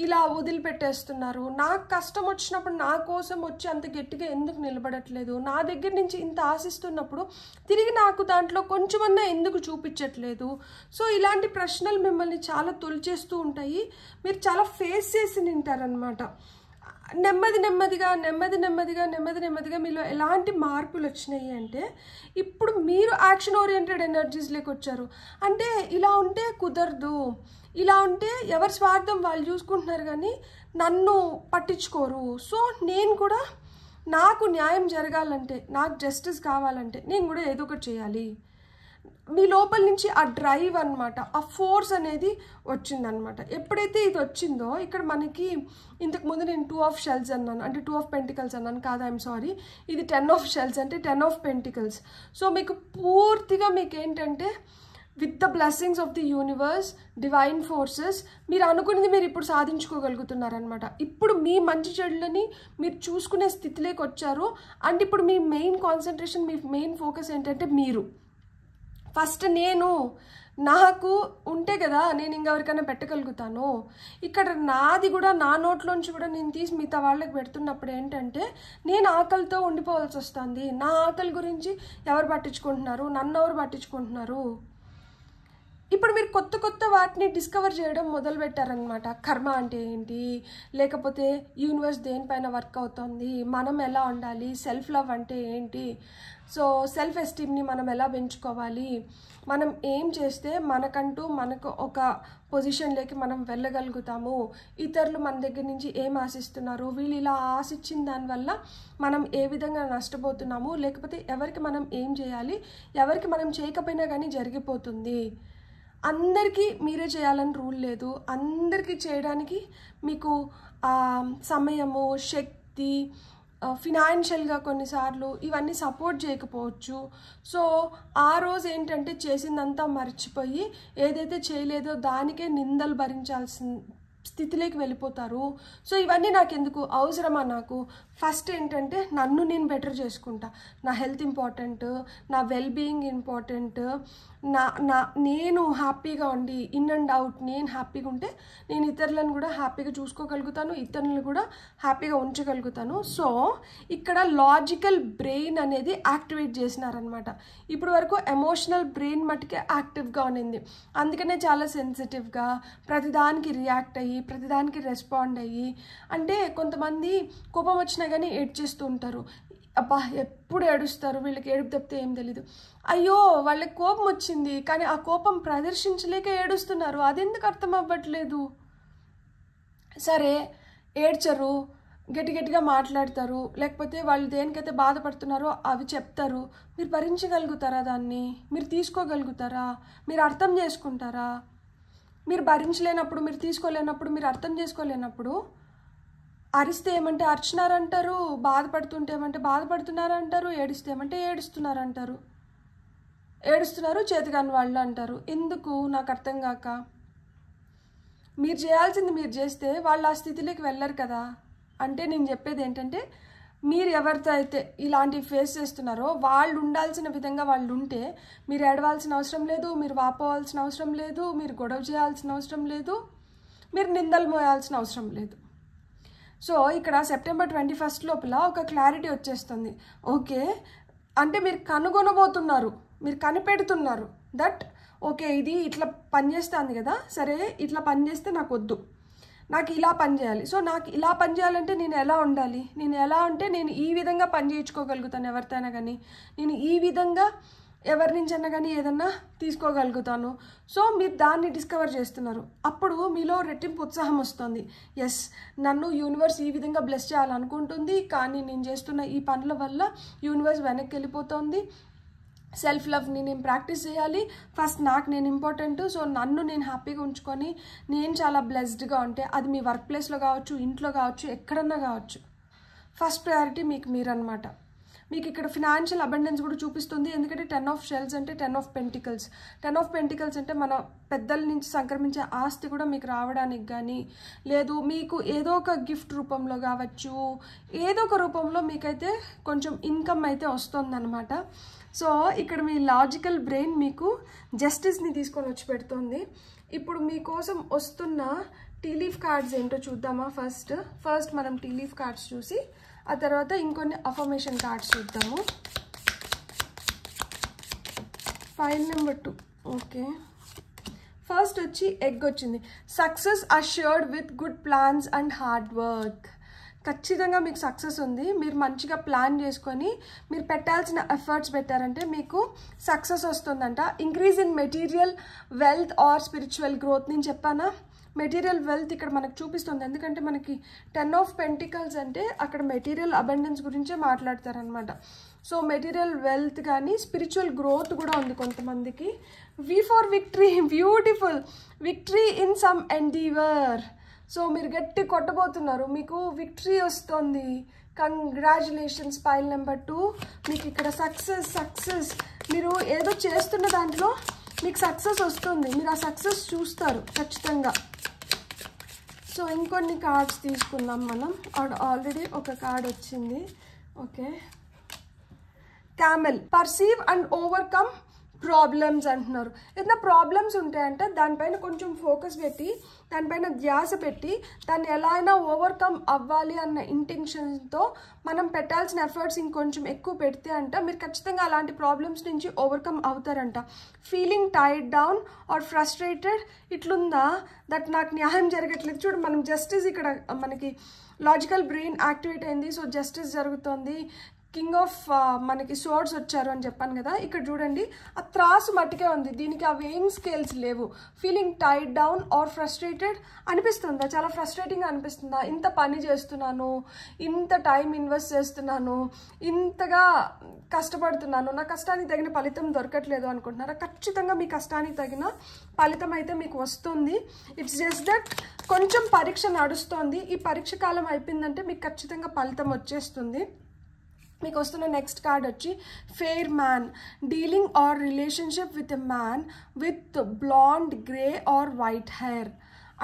Speaker 1: ఇలా వదిలిపెట్టేస్తున్నారు, నాకు కష్టం వచ్చినప్పుడు నా కోసం వచ్చి అంత గట్టిగా ఎందుకు నిలబడట్లేదు, నా దగ్గర నుంచి ఇంత ఆశిస్తున్నప్పుడు తిరిగి నాకు దాంట్లో కొంచెమన్నా ఎందుకు చూపించట్లేదు. సో ఇలాంటి ప్రశ్నలు మిమ్మల్ని చాలా తొలిచేస్తూ ఉంటాయి. మీరు చాలా ఫేస్ చేసి నింటారనమాట. నెమ్మది నెమ్మదిగా మీలో ఎలాంటి మార్పులు వచ్చినాయి అంటే ఇప్పుడు మీరు యాక్షన్ ఓరియంటెడ్ ఎనర్జీస్లోకి వచ్చారు. అంటే ఇలా ఉంటే కుదరదు, ఇలా ఉంటే ఎవరి స్వార్థం వాళ్ళు చూసుకుంటున్నారు కానీ నన్ను పట్టించుకోరు. సో నేను కూడా నాకు న్యాయం జరగాలంటే, నాకు జస్టిస్ కావాలంటే నేను కూడా ఏదో ఒకటి చేయాలి. మీ లోపల నుంచి ఆ డ్రైవ్ అనమాట, ఆ ఫోర్స్ అనేది వచ్చిందనమాట. ఎప్పుడైతే ఇది వచ్చిందో ఇక్కడ మనకి ఇంతకుముందు నేను 2 ఆఫ్ షెల్స్ అన్నాను, అంటే 2 ఆఫ్ పెంటికల్స్ అన్నాను కాదు, ఐఎమ్ సారీ, ఇది 10 ఆఫ్ షెల్స్ అంటే 10 ఆఫ్ పెంటికల్స్. సో మీకు పూర్తిగా మీకు ఏంటంటే with the blessings of the universe, divine forces మీరు అనుకున్నది మీరు ఇప్పుడు సాధించుకోగలుగుతున్నారనమాట. ఇప్పుడు మీ మంచి చెడులని మీరు చూసుకునే స్థితిలోకి వచ్చారు. అండ్ ఇప్పుడు మీ మెయిన్ కాన్సన్ట్రేషన్, మీ మెయిన్ ఫోకస్ ఏంటంటే మీరు ఫస్ట్ నేను నాకు ఉంటే కదా నేను ఇంకెవరికైనా పెట్టగలుగుతాను. ఇక్కడ నాది కూడా నా నోట్లోంచి కూడా నేను తీసి మిగతా వాళ్ళకి పెడుతున్నప్పుడు ఏంటంటే నేను ఆకలితో ఉండిపోవాల్సి వస్తుంది. నా ఆకలి గురించి ఎవరు పట్టించుకుంటున్నారు, నన్ను ఎవరు పట్టించుకుంటున్నారు. ఇప్పుడు మీరు కొత్త వాటిని డిస్కవర్ చేయడం మొదలుపెట్టారనమాట. కర్మ అంటే ఏంటి, లేకపోతే యూనివర్స్ దేనిపైన వర్క్ అవుతుంది, మనం ఎలా ఉండాలి, సెల్ఫ్ లవ్ అంటే ఏంటి, సో సెల్ఫ్ ఎస్టీమ్ని మనం ఎలా పెంచుకోవాలి, మనం ఏం చేస్తే మనకు ఒక పొజిషన్లోకి మనం వెళ్ళగలుగుతాము, ఇతరులు మన దగ్గర నుంచి ఏం ఆశిస్తున్నారు, వీళ్ళు ఇలా ఆశించిన దానివల్ల మనం ఏ విధంగా నష్టపోతున్నాము, లేకపోతే ఎవరికి మనం ఏం చేయాలి, ఎవరికి మనం చేయకపోయినా కానీ జరిగిపోతుంది. అందరికీ మీరే చేయాలని రూల్ లేదు. అందరికీ చేయడానికి మీకు సమయము, శక్తి, ఫినాన్షియల్గా కొన్నిసార్లు ఇవన్నీ సపోర్ట్ చేయకపోవచ్చు. సో ఆ రోజు ఏంటంటే చేసిందంతా మర్చిపోయి ఏదైతే చేయలేదో దానికే నిందలు భరించాల్సిన స్థితిలోకి వెళ్ళిపోతారు. సో ఇవన్నీ నాకు ఎందుకు అవసరమా, నాకు ఫస్ట్ ఏంటంటే నన్ను నేను బెటర్ చేసుకుంటా, నా హెల్త్ ఇంపార్టెంట్, నా వెల్ బీయింగ్ ఇంపార్టెంట్, నేను హ్యాపీగా ఉండి ఇన్ అండ్ అవుట్ నేను హ్యాపీగా ఉంటే నేను ఇతరులను కూడా హ్యాపీగా చూసుకోగలుగుతాను, ఇతరులను కూడా హ్యాపీగా ఉంచగలుగుతాను. సో ఇక్కడ లాజికల్ బ్రెయిన్ అనేది యాక్టివేట్ చేసినారనమాట. ఇప్పుడు వరకు ఎమోషనల్ బ్రెయిన్ మట్టుకే యాక్టివ్గా ఉన్నింది. అందుకనే చాలా సెన్సిటివ్గా ప్రతిదానికి రియాక్ట్ అయ్యి ప్రతిదానికి రెస్పాండ్ అయ్యి, అంటే కొంతమంది కోపం వచ్చినా కానీ ఏడ్చేస్తూ ఉంటారు. అబ్బా ఎప్పుడు ఏడుస్తారు, వీళ్ళకి ఏడుపు తప్పితే ఏం తెలీదు. అయ్యో వాళ్ళకి కోపం వచ్చింది కానీ ఆ కోపం ప్రదర్శించలేక ఏడుస్తున్నారు, అదెందుకు అర్థం అవ్వట్లేదు. సరే ఏడ్చరు, గట్టిగా మాట్లాడతారు, లేకపోతే వాళ్ళు దేనికైతే బాధపడుతున్నారో అవి చెప్తారు. మీరు భరించగలుగుతారా, దాన్ని మీరు తీసుకోగలుగుతారా, మీరు అర్థం చేసుకుంటారా? మీరు భరించలేనప్పుడు, మీరు తీసుకోలేనప్పుడు, మీరు అర్థం చేసుకోలేనప్పుడు అరిస్తే ఏమంటే అర్చినారంటారు, బాధపడుతుంటే ఏమంటే బాధపడుతున్నారంటారు, ఏడిస్తే ఏమంటే ఏడుస్తున్నారు, చేతికాని వాళ్ళు అంటారు. ఎందుకు నాకు అర్థం కాక. మీరు చేయాల్సింది మీరు చేస్తే వాళ్ళు ఆ స్థితిలోకి వెళ్ళరు కదా. అంటే నేను చెప్పేది ఏంటంటే మీరు ఎవరితో అయితే ఇలాంటి ఫేస్ చేస్తున్నారో వాళ్ళు ఉండాల్సిన విధంగా వాళ్ళు ఉంటే మీరు ఏడవాల్సిన అవసరం లేదు, మీరు వాపోవాల్సిన అవసరం లేదు, మీరు గొడవ చేయాల్సిన అవసరం లేదు, మీరు నిందలు మోయాల్సిన అవసరం లేదు. సో ఇక్కడ సెప్టెంబర్ 21 లోపల ఒక క్లారిటీ వచ్చేస్తుంది. ఓకే అంటే మీరు కనుగొనబోతున్నారు, మీరు కనిపెడుతున్నారు దట్ ఓకే ఇది ఇట్లా పనిచేస్తుంది కదా, సరే ఇట్లా పనిచేస్తే నాకు వద్దు, నాకు ఇలా పని చేయాలి. సో నాకు ఇలా పని చేయాలంటే నేను ఎలా ఉండాలి, నేను ఎలా ఉంటే నేను ఈ విధంగా పని చేయించుకోగలుగుతాను ఎవరితోనైనా కానీ, నేను ఈ విధంగా ఎవరి నుంచైనా కానీ ఏదన్నా తీసుకోగలుగుతాను. సో మీరు దాన్ని డిస్కవర్ చేస్తున్నారు. అప్పుడు మీలో రెట్టింపు ఉత్సాహం వస్తుంది. ఎస్ నన్ను యూనివర్స్ ఈ విధంగా బ్లెస్ చేయాలనుకుంటుంది, కానీ నేను చేస్తున్న ఈ పనుల వల్ల యూనివర్స్ వెనక్కి వెళ్ళిపోతుంది. సెల్ఫ్ లవ్ని నేను ప్రాక్టీస్ చేయాలి, ఫస్ట్ నాకు నేను ఇంపార్టెంట్. సో నన్ను నేను హ్యాపీగా ఉంచుకొని నేను చాలా బ్లెస్డ్గా ఉంటే అది మీ వర్క్ ప్లేస్లో కావచ్చు, ఇంట్లో కావచ్చు, ఎక్కడన్నా కావచ్చు, ఫస్ట్ ప్రయారిటీ మీకు మీరన్నమాట. మీకు ఇక్కడ ఫినాన్షియల్ అబండెన్స్ కూడా చూపిస్తుంది. ఎందుకంటే 10 ఆఫ్ షెల్స్ అంటే 10 ఆఫ్ పెంటికల్స్. 10 ఆఫ్ పెంటికల్స్ అంటే మన పెద్దల నుంచి సంక్రమించే ఆస్తి కూడా మీకు రావడానికి కానీ, లేదు మీకు ఏదో ఒక గిఫ్ట్ రూపంలో కావచ్చు, ఏదో ఒక రూపంలో మీకైతే కొంచెం ఇన్కమ్ అయితే వస్తుందన్నమాట. సో ఇక్కడ మీ లాజికల్ బ్రెయిన్ మీకు జస్టిస్ని తీసుకొని వచ్చి పెడుతుంది. ఇప్పుడు మీకోసం వస్తున్న టీ లీఫ్ కార్డ్స్ ఏంటో చూద్దామా? ఫస్ట్ మనం టీ లీఫ్ కార్డ్స్ చూసి ఆ తర్వాత ఇంకొన్ని అఫర్మేషన్ కార్డ్స్ చూద్దాము. File number 2. ఓకే, ఫస్ట్ వచ్చి ఎగ్ వచ్చింది. Success assured with good plans and hard work. ఖచ్చితంగా మీకు సక్సెస్ ఉంది. మీరు మంచిగా ప్లాన్ చేసుకొని మీరు పెట్టాల్సిన ఎఫర్ట్స్ పెట్టారంటే మీకు సక్సెస్ వస్తుందంట. Increase in material wealth or spiritual growth. నేను చెప్పానా మెటీరియల్ వెల్త్ ఇక్కడ మనకు చూపిస్తుంది. ఎందుకంటే మనకి 10 ఆఫ్ పెంటికల్స్ అంటే అక్కడ మెటీరియల్ అబండెన్స్ గురించే మాట్లాడతారనమాట. సో మెటీరియల్ వెల్త్ కానీ స్పిరిచువల్ గ్రోత్ కూడా ఉంది కొంతమందికి. V for victory, beautiful victory in some endeavour. So మీరు గట్టి కొట్టబోతున్నారు, మీకు విక్టరీ వస్తుంది. కంగ్రాచులేషన్స్. ఫైల్ నెంబర్ 2 మీకు ఇక్కడ సక్సెస్. మీరు ఏదో చేస్తున్న దాంట్లో మీకు సక్సెస్ వస్తుంది. మీరు ఆ సక్సెస్ చూస్తారు ఖచ్చితంగా. సో ఇంకొన్ని కార్డ్స్ తీసుకుందాం మనం. ఆల్రెడీ ఒక కార్డ్ వచ్చింది. Okay, camel. Perceive and overcome problems అంటున్నారు. ఏదైనా ప్రాబ్లమ్స్ ఉంటాయంటే దానిపైన కొంచెం ఫోకస్ పెట్టి, దానిపైన ధ్యాస పెట్టి, దాన్ని ఎలా అయినా ఓవర్కమ్ అవ్వాలి అన్న ఇంటెన్షన్తో మనం పెట్టాల్సిన ఎఫర్ట్స్ ఇంకొంచెం ఎక్కువ పెడితే అంట మీరు ఖచ్చితంగా అలాంటి ప్రాబ్లమ్స్ నుంచి ఓవర్కమ్ అవుతారంట. Feeling tired down or frustrated ఇట్లుందా, దట్ నాకు న్యాయం జరగట్లేదు. చూడు మనం జస్టిస్ ఇక్కడ మనకి లాజికల్ బ్రెయిన్ యాక్టివేట్ అయింది. సో జస్టిస్ జరుగుతుంది. కింగ్ ఆఫ్ మనకి సోర్డ్స్ వచ్చారు అని చెప్పాను కదా, ఇక్కడ చూడండి ఆ త్రాసు మట్టుకే ఉంది, దీనికి ఆ వెయింగ్ స్కేల్స్ లేవు. Feeling tired down or frustrated అనిపిస్తుందా? చాలా ఫ్రస్ట్రేటింగ్గా అనిపిస్తుందా? ఇంత పని చేస్తున్నాను, ఇంత టైం ఇన్వెస్ట్ చేస్తున్నాను, ఇంతగా కష్టపడుతున్నాను, నా కష్టానికి తగిన ఫలితం దొరకట్లేదు అనుకుంటున్నారా? ఖచ్చితంగా మీ కష్టానికి తగిన ఫలితం అయితే మీకు వస్తుంది. ఇట్స్ జస్ట్ దట్ కొంచెం పరీక్ష నడుస్తుంది. ఈ పరీక్ష కాలం అయిపోయిందంటే మీకు ఖచ్చితంగా ఫలితం వచ్చేస్తుంది. మీకు వస్తున్న నెక్స్ట్ కార్డ్ వచ్చి fair man. Dealing or relationship with a man with blond grey or white hair.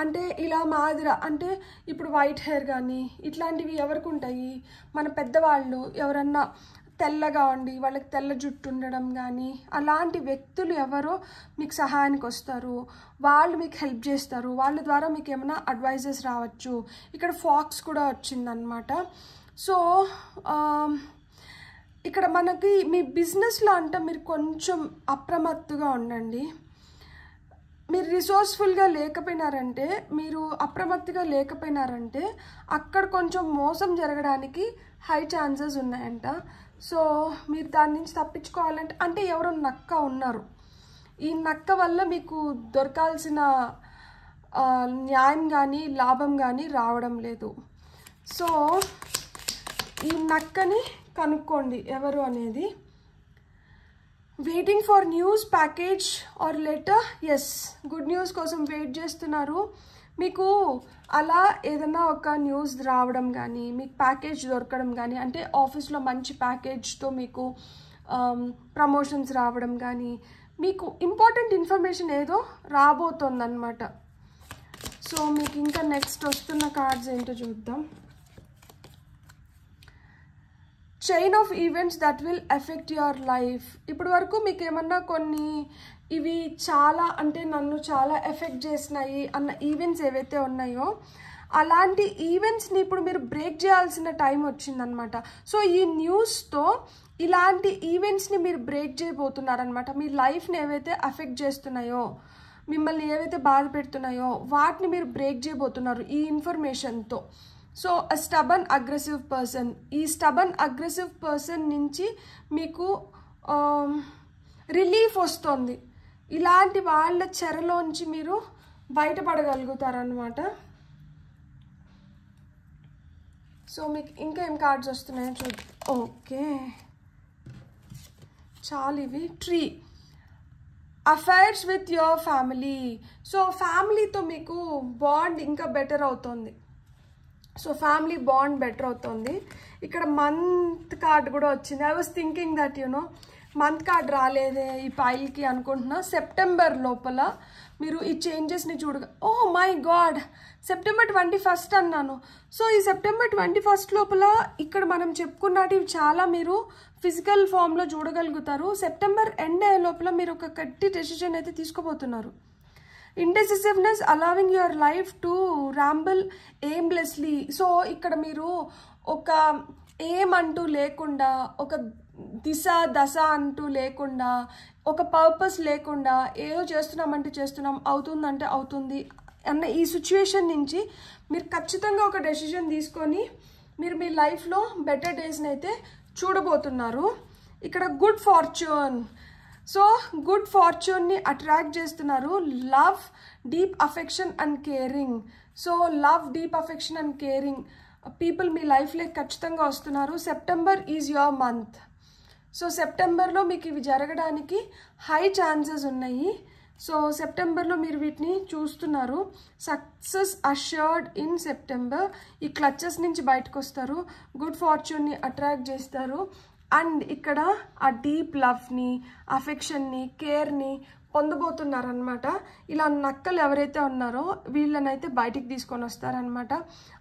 Speaker 1: అంటే ఇలా మాదిరా అంటే ఇప్పుడు వైట్ హెయిర్ కానీ ఇట్లాంటివి ఎవరికి ఉంటాయి? మన పెద్దవాళ్ళు ఎవరన్నా తెల్లగా ఉండి వాళ్ళకి తెల్ల జుట్టు ఉండడం కానీ అలాంటి వ్యక్తులు ఎవరో మీకు సహాయానికి వస్తారు, వాళ్ళు మీకు హెల్ప్ చేస్తారు, వాళ్ళ ద్వారా మీకు ఏమైనా అడ్వైజెస్ రావచ్చు. ఇక్కడ ఫాక్స్ కూడా వచ్చిందనమాట. సో ఇక్కడ మనకి మీ బిజినెస్లో అంటే మీరు కొంచెం అప్రమత్తుగా ఉండండి. మీరు రిసోర్స్ఫుల్గా లేకపోయినారంటే, మీరు అప్రమత్తుగా లేకపోయినారంటే అక్కడ కొంచెం మోసం జరగడానికి హై ఛాన్సెస్ ఉన్నాయంట. సో మీరు దాని నుంచి తప్పించుకోవాలంటే, అంటే ఎవరో నక్క ఉన్నారు, ఈ నక్క వల్ల మీకు దొరకాల్సిన న్యాయం కానీ లాభం కానీ రావడం లేదు. సో ఈ నక్కని కనుక్కోండి ఎవరు అనేది. Waiting for news, package or letter. Yes, good news కోసం వెయిట్ చేస్తున్నారు. మీకు అలా ఏదైనా ఒక న్యూస్ రావడం కానీ, మీకు ప్యాకేజ్ దొరకడం కానీ, అంటే ఆఫీస్లో మంచి ప్యాకేజ్తో మీకు ప్రమోషన్స్ రావడం కానీ, మీకు ఇంపార్టెంట్ ఇన్ఫర్మేషన్ ఏదో రాబోతోందన్నమాట. సో మీకు ఇంకా నెక్స్ట్ వస్తున్న కార్డ్స్ ఏంటో చూద్దాం. Chain of events that will effect your life. ఇప్పటి వరకు మీకు ఏమన్నా కొన్ని ఇవి చాలా అంటే నన్ను చాలా ఎఫెక్ట్ చేసినాయి అన్న ఈవెంట్స్ ఏవైతే ఉన్నాయో అలాంటి ఈవెంట్స్ని ఇప్పుడు మీరు బ్రేక్ చేయాల్సిన టైం వచ్చిందనమాట. సో ఈ న్యూస్తో ఇలాంటి ఈవెంట్స్ని మీరు బ్రేక్ చేయబోతున్నారనమాట. మీ లైఫ్ని ఏవైతే ఎఫెక్ట్ చేస్తున్నాయో, మిమ్మల్ని ఏవైతే బాధ పెడుతున్నాయో వాటిని మీరు బ్రేక్ చేయబోతున్నారు ఈ ఇన్ఫర్మేషన్తో. సో స్టబన్ అగ్రెసివ్ పర్సన్, ఈ స్టబన్ అగ్రెసివ్ పర్సన్ నుంచి మీకు రిలీఫ్ వస్తుంది. ఇలాంటి వాళ్ళ చెరలోంచి మీరు బయటపడగలుగుతారనమాట. సో మీకు ఇంకా ఏం కార్డ్స్ వస్తున్నాయో చూద్దాం. ఓకే, చాలు ఇవి. Tree. Affairs with your family. So ఫ్యామిలీతో మీకు బాండ్ ఇంకా బెటర్ అవుతుంది. సో ఫ్యామిలీ బాండ్ బెటర్ అవుతుంది. ఇక్కడ మంత్ కార్డ్ కూడా వచ్చింది. I was thinking that month card రాలేదే ఈ పైల్కి అనుకుంటున్నా. సెప్టెంబర్ లోపల మీరు ఈ చేంజెస్ని చూడగా, ఓ మై గాడ్, సెప్టెంబర్ 21 అన్నాను. సో ఈ సెప్టెంబర్ 21 లోపల ఇక్కడ మనం చెప్పుకున్నటివి చాలా మీరు ఫిజికల్ ఫామ్లో చూడగలుగుతారు. సెప్టెంబర్ ఎండ్ అయ్యే లోపల మీరు ఒక గట్టి డెసిషన్ అయితే తీసుకోబోతున్నారు. Indecisiveness allowing your life to ramble aimlessly. So ఇక్కడ మీరు ఒక ఎయిమ్ అంటూ లేకుండా, ఒక దశ అంటూ లేకుండా, ఒక పర్పస్ లేకుండా ఏదో చేస్తున్నామంటే చేస్తున్నాం, అవుతుందంటే అవుతుంది అన్న ఈ సిచ్యువేషన్ నుంచి మీరు ఖచ్చితంగా ఒక డెసిషన్ తీసుకొని మీరు మీ లైఫ్లో బెటర్ డేస్ని అయితే చూడబోతున్నారు. ఇక్కడ గుడ్ ఫార్చ్యూన్. సో గుడ్ ఫార్చ్యూన్ని అట్రాక్ట్ చేస్తున్నారు. Love, deep affection and caring. So love, deep affection and caring people మీ లైఫ్లోకి ఖచ్చితంగా వస్తున్నారు. September is your month. So సెప్టెంబర్లో మీకు ఇవి జరగడానికి హై ఛాన్సెస్ ఉన్నాయి. సో సెప్టెంబర్లో మీరు వీటిని చూస్తున్నారు. Success assured in September. ఈ క్లచెస్ నుంచి బయటకు వస్తారు, గుడ్ ఫార్చ్యూన్ని అట్రాక్ట్ చేస్తారు. అండ్ ఇక్కడ ఆ డీప్ లవ్ని, అఫెక్షన్ని, కేర్ని పొందబోతున్నారనమాట. ఇలా నక్కలు ఎవరైతే ఉన్నారో వీళ్ళనైతే బయటికి తీసుకొని వస్తారనమాట.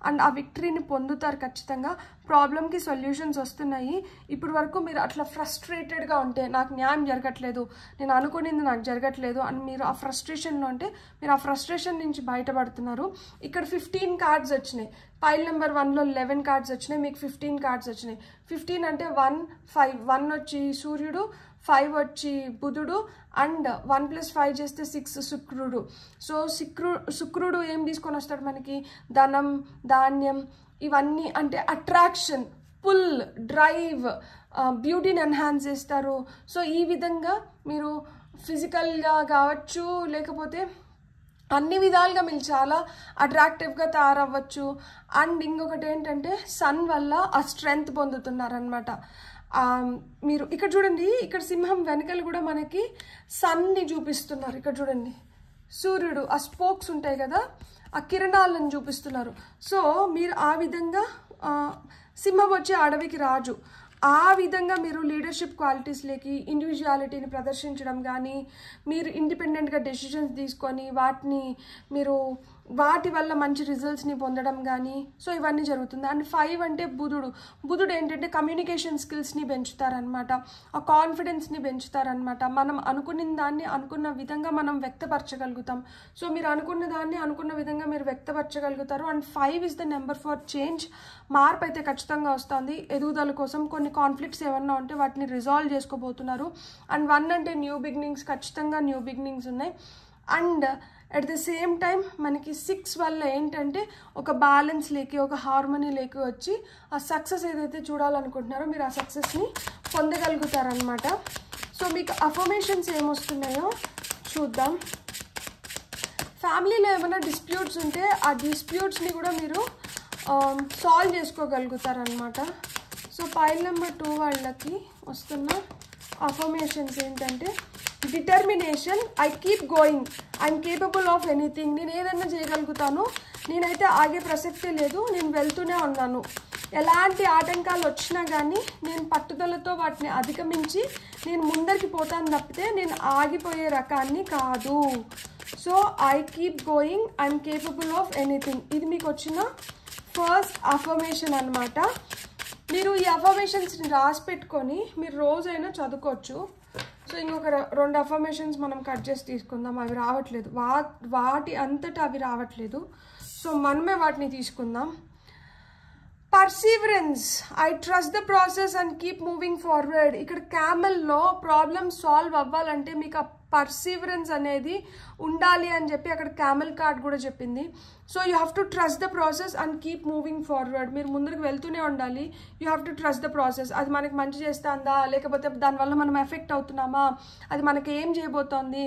Speaker 1: అండ్ ఆ విక్టరీని పొందుతారు ఖచ్చితంగా. ప్రాబ్లంకి సొల్యూషన్స్ వస్తున్నాయి. ఇప్పుడు వరకు మీరు అట్లా ఫ్రస్ట్రేటెడ్గా ఉంటే, నాకు న్యాయం జరగట్లేదు, నేను అనుకునేది నాకు జరగట్లేదు అని మీరు ఆ ఫ్రస్ట్రేషన్లో ఉంటే మీరు ఆ ఫ్రస్ట్రేషన్ నుంచి బయటపడుతున్నారు. ఇక్కడ 15 కార్డ్స్ వచ్చినాయి. పైల్ నెంబర్ 1లో 11 కార్డ్స్ వచ్చినాయి, మీకు 15 కార్డ్స్ వచ్చినాయి. 15 అంటే 1, 5. 1 వచ్చి సూర్యుడు, 5 వచ్చి బుధుడు, అండ్ 1 + 5 చేస్తే 6 శుక్రుడు. సో శుక్రుడు ఏం తీసుకొని వస్తాడు మనకి? ధనం, ధాన్యం, ఇవన్నీ అంటే అట్రాక్షన్, పుల్, డ్రైవ్, బ్యూటీని ఎన్హాన్స్ చేస్తారు. సో ఈ విధంగా మీరు ఫిజికల్గా కావచ్చు, లేకపోతే అన్ని విధాలుగా మీరు చాలా అట్రాక్టివ్గా తయారవ్వచ్చు. అండ్ ఇంకొకటి ఏంటంటే సన్ వల్ల ఆ స్ట్రెంగ్త్ పొందుతున్నారనమాట. మీరు ఇక్కడ చూడండి, ఇక్కడ సింహం వెనకలు కూడా మనకి సన్ని చూపిస్తున్నారు. ఇక్కడ చూడండి, సూర్యుడు ఆ స్పోక్స్ ఉంటాయి కదా, ఆ కిరణాలను చూపిస్తున్నారు. సో మీరు ఆ విధంగా సింహం వచ్చి అడవికి రాజు. ఆ విధంగా మీరు లీడర్షిప్ క్వాలిటీస్లోకి ఇండివిజువాలిటీని ప్రదర్శించడం కానీ, మీరు ఇండిపెండెంట్గా డెసిషన్స్ తీసుకొని వాటి వల్ల మంచి రిజల్ట్స్ని పొందడం కానీ, సో ఇవన్నీ జరుగుతుంది. అండ్ 5 అంటే బుధుడు ఏంటంటే కమ్యూనికేషన్ స్కిల్స్ని పెంచుతారనమాట, ఆ కాన్ఫిడెన్స్ని పెంచుతారనమాట. మనం అనుకున్న దాన్ని అనుకున్న విధంగా మనం వ్యక్తపరచగలుగుతాం. సో మీరు అనుకున్న దాన్ని అనుకున్న విధంగా మీరు వ్యక్తపరచగలుగుతారు. And 5 is the number for change. మార్పు అయితే ఖచ్చితంగా వస్తుంది ఎదుగుదల కోసం. కొన్ని కాన్ఫ్లిక్ట్స్ ఏమన్నా ఉంటే వాటిని రిజాల్వ్ చేసుకోబోతున్నారు. అండ్ 1 అంటే న్యూ బిగినింగ్స్, ఖచ్చితంగా న్యూ బిగినింగ్స్ ఉన్నాయి. And at the same time మనకి 6 వల్ల ఏంటంటే ఒక బ్యాలెన్స్ లేకి, ఒక హార్మనీ లేకి వచ్చి ఆ సక్సెస్ ఏదైతే చూడాలనుకుంటున్నారో మీరు ఆ సక్సెస్ని పొందగలుగుతారనమాట. సో మీకు అఫర్మేషన్స్ ఏమొస్తున్నాయో చూద్దాం. ఫ్యామిలీలో ఏమైనా డిస్ప్యూట్స్ ఉంటే ఆ డిస్ప్యూట్స్ని కూడా మీరు సాల్వ్ చేసుకోగలుగుతారనమాట. సో పైల్ నెంబర్ 2 వాళ్ళకి వస్తున్న అఫర్మేషన్స్ ఏంటంటే determination, I keep going, I'm capable of anything. నేను ఏదైనా చేయగలుగుతాను, నేనైతే ఆగే ప్రసక్తే లేదు, నేను వెళ్తూనే ఉన్నాను. ఎలాంటి ఆటంకాలు వచ్చినా కానీ నేను పట్టుదలతో వాటిని అధిగమించి నేను ముందరికి పోతాను తప్పితే నేను ఆగిపోయే రకాన్ని కాదు. So I keep going, I'm capable of anything. ఇది మీకు వచ్చిన ఫస్ట్ అఫర్మేషన్ అనమాట. మీరు ఈ అఫర్మేషన్స్ని రాసి పెట్టుకొని మీరు రోజైనా చదువుకోవచ్చు. సో ఇంకొక 2 అఫర్మేషన్స్ మనం కట్ చేసి తీసుకుందాం. అవి రావట్లేదు, వాటి అంతటా అవి రావట్లేదు. సో మనమే వాటిని తీసుకుందాం. Perseverance, I trust the process and keep moving forward. ఇక్కడ క్యామెల్లో ప్రాబ్లమ్ సాల్వ్ అవ్వాలంటే మీకు ఆ పర్సీవరెన్స్ అనేది ఉండాలి అని చెప్పి అక్కడ క్యామెల్ కార్డ్ కూడా చెప్పింది. So you have to trust the process and keep moving forward. మీరు ముందుకు వెళ్తూనే ఉండాలి. You have to trust the process. అది మనకి మంచి చేస్తుందా, లేకపోతే దానివల్ల మనం ఎఫెక్ట్ అవుతున్నామా, అది మనకి ఏం చేయబోతోంది,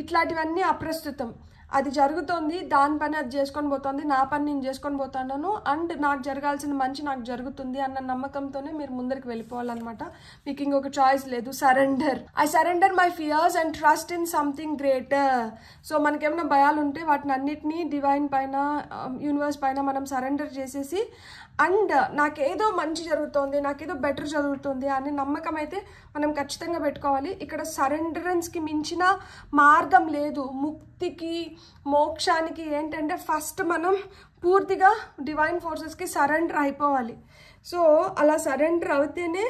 Speaker 1: ఇట్లాంటివన్నీ అప్రస్తుతం. అది జరుగుతుంది, దాని పని అది చేసుకొని పోతుంది, నా పని నేను చేసుకొని పోతాను, అండ్ నాకు జరగాల్సిన మంచి నాకు జరుగుతుంది అన్న నమ్మకంతోనే మీరు ముందరికి వెళ్ళిపోవాలన్నమాట. మీకు ఇంకొక చాయిస్ లేదు. Surrender. I surrender my fears and trust in something greater. So మనకేమైనా భయాలు ఉంటే వాటిని అన్నిటినీ డివైన్ పైన, యూనివర్స్ పైన మనం సరెండర్ చేసేసి, అండ్ నాకేదో మంచి జరుగుతుంది, నాకేదో బెటర్ జరుగుతుంది అనే నమ్మకం అయితే మనం ఖచ్చితంగా పెట్టుకోవాలి. ఇక్కడ సరెండరెన్స్కి మించిన మార్గం లేదు. ముక్తికి, మోక్షానికి ఏంటంటే ఫస్ట్ మనం పూర్తిగా డివైన్ ఫోర్సెస్కి సరెండర్ అయిపోవాలి. సో అలా సరెండర్ అవుతేనే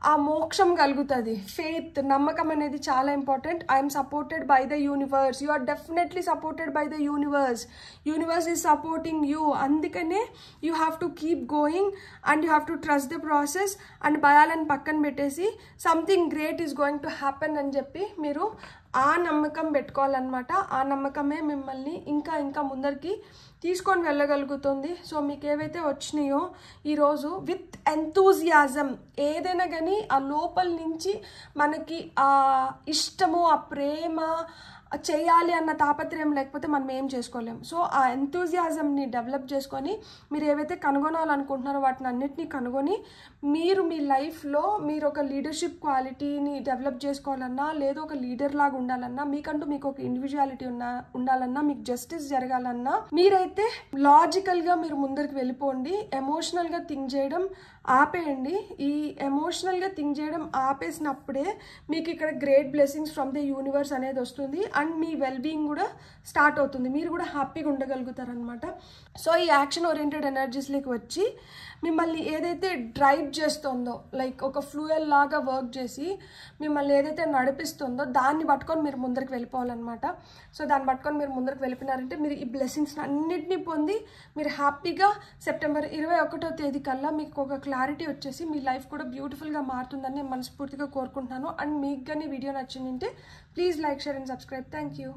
Speaker 1: ఆ మోక్షం కలుగుతుంది. ఫెయిత్, నమ్మకం అనేది చాలా important. I'm supported by the universe. You are definitely supported by the universe. Universe is supporting you. అందుకనే you have to keep going and you have to trust the process. And భయాలను పక్కన పెట్టేసి something great is going to happen అని చెప్పి మీరు ఆ నమ్మకం పెట్టుకోవాలన్నమాట. ఆ నమ్మకమే మిమ్మల్ని ఇంకా ఇంకా ముందరికి తీసుకొని వెళ్ళగలుగుతుంది. సో మీకు ఏవైతే వచ్చినాయో ఈరోజు విత్ ఎంతూజియాజం, ఏదైనా కానీ ఆ లోపల నుంచి మనకి ఆ ఇష్టము, ఆ ప్రేమ, చేయాలి అన్న తాపత్రయం లేకపోతే మనం ఏం చేసుకోలేము. సో ఆ ఎంతూజియాజంని డెవలప్ చేసుకొని మీరు ఏవైతే కనుగొనాలనుకుంటున్నారో వాటిని అన్నిటినీ కనుగొని మీరు మీ లైఫ్లో మీరు ఒక లీడర్షిప్ క్వాలిటీని డెవలప్ చేసుకోవాలన్నా, లేదా ఒక లీడర్ లాగా ఉండాలన్నా, మీకంటూ మీకు ఒక ఇండివిజువాలిటీ ఉండాలన్నా, మీకు జస్టిస్ జరగాలన్నా మీరైతే లాజికల్గా మీరు ముందరికి వెళ్ళిపోండి. ఎమోషనల్గా థింక్ చేయడం ఆపేయండి. ఈ ఎమోషనల్గా థింక్ చేయడం ఆపేసినప్పుడే మీకు ఇక్కడ great blessings from the universe అనేది వస్తుంది. అండ్ మీ వెల్బీయింగ్ కూడా స్టార్ట్ అవుతుంది. మీరు కూడా హ్యాపీగా ఉండగలుగుతారనమాట. సో ఈ యాక్షన్ ఓరియంటెడ్ ఎనర్జీస్లోకి వచ్చి మిమ్మల్ని ఏదైతే డ్రైవ్ చేస్తుందో, లైక్ ఒక ఫ్లూయల్ లాగా వర్క్ చేసి మిమ్మల్ని ఏదైతే నడిపిస్తుందో దాన్ని పట్టుకొని మీరు ముందరికి వెళ్ళిపోవాలన్నమాట. సో దాన్ని పట్టుకొని మీరు ముందరికి వెళ్ళిపోయినారంటే మీరు ఈ బ్లెస్సింగ్స్ అన్నిటినీ పొంది మీరు హ్యాపీగా సెప్టెంబర్ 21వ తేదీ కల్లా మీకు ఒక క్లారిటీ వచ్చేసి మీ లైఫ్ కూడా బ్యూటిఫుల్గా మారుతుందని నేను మనస్ఫూర్తిగా కోరుకుంటున్నాను. అండ్ మీకు కానీ వీడియో నచ్చిందంటే please like, share and subscribe. Thank you.